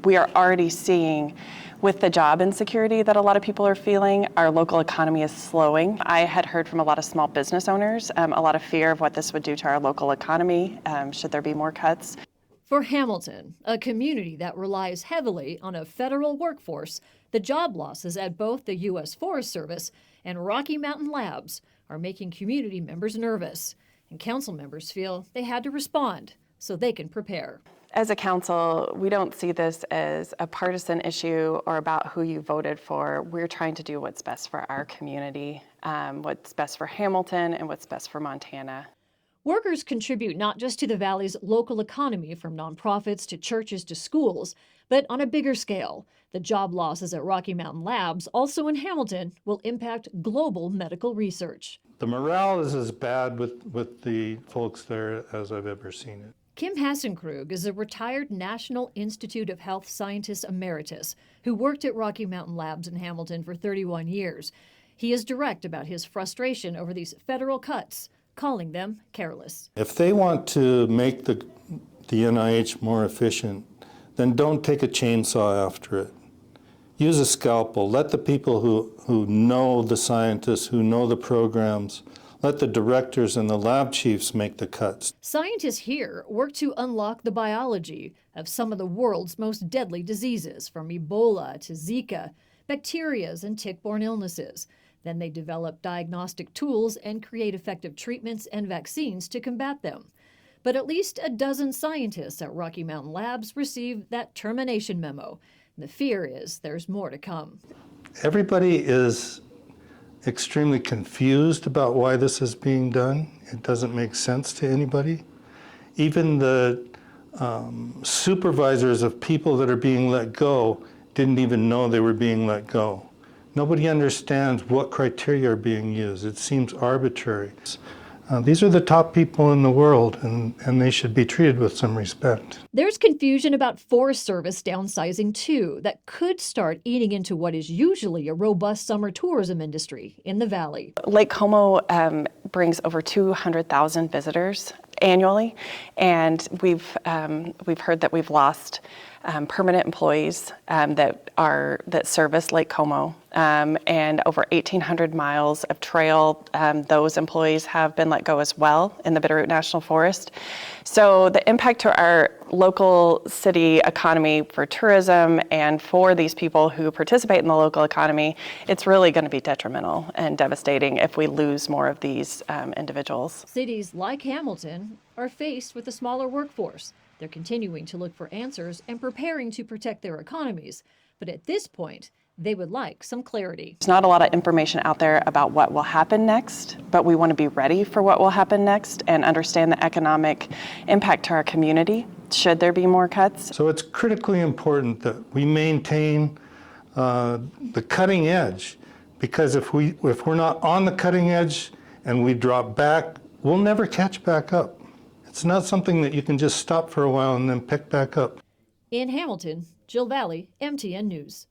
We are already seeing with the job insecurity that a lot of people are feeling, our local economy is slowing. I had heard from a lot of small business owners, a lot of fear of what this would do to our local economy, should there be more cuts. For Hamilton, a community that relies heavily on a federal workforce, the job losses at both the U.S. Forest Service and Rocky Mountain Labs are making community members nervous. And council members feel they had to respond so they can prepare. As a council, we don't see this as a partisan issue or about who you voted for. We're trying to do what's best for our community, what's best for Hamilton, and what's best for Montana. Workers contribute not just to the Valley's local economy, from nonprofits to churches to schools, but on a bigger scale. The job losses at Rocky Mountain Labs, also in Hamilton, will impact global medical research. The morale is as bad with the folks there as I've ever seen it. Kim Hassenkrug is a retired National Institute of Health Scientist Emeritus who worked at Rocky Mountain Labs in Hamilton for 31 years. He is direct about his frustration over these federal cuts, calling them careless. If they want to make the NIH more efficient, then don't take a chainsaw after it. Use a scalpel. Let the people who know the scientists, who know the programs, let the directors and the lab chiefs make the cuts. Scientists here work to unlock the biology of some of the world's most deadly diseases, from Ebola to Zika, bacterias and tick-borne illnesses. Then they develop diagnostic tools and create effective treatments and vaccines to combat them. But at least a dozen scientists at Rocky Mountain Labs received that termination memo. The fear is there's more to come. Everybody is extremely confused about why this is being done. It doesn't make sense to anybody. Even the supervisors of people that are being let go didn't even know they were being let go. Nobody understands what criteria are being used. It seems arbitrary. These are the top people in the world, and they should be treated with some respect. There's confusion about Forest Service downsizing, too, that could start eating into what is usually a robust summer tourism industry in the Valley. Lake Como brings over 200,000 visitors annually, and we've heard that we've lost permanent employees that service Lake Como, and over 1,800 miles of trail. Those employees have been let go as well in the Bitterroot National Forest. So the impact to our local city economy for tourism and for these people who participate in the local economy, it's really going to be detrimental and devastating if we lose more of these individuals. Cities like Hamilton are faced with a smaller workforce. They're continuing to look for answers and preparing to protect their economies. But at this point, they would like some clarity. There's not a lot of information out there about what will happen next, but we want to be ready for what will happen next and understand the economic impact to our community should there be more cuts. So it's critically important that we maintain the cutting edge, because if we're not on the cutting edge and we drop back, we'll never catch back up. It's not something that you can just stop for a while and then pick back up. In Hamilton, Jill Valley, MTN News.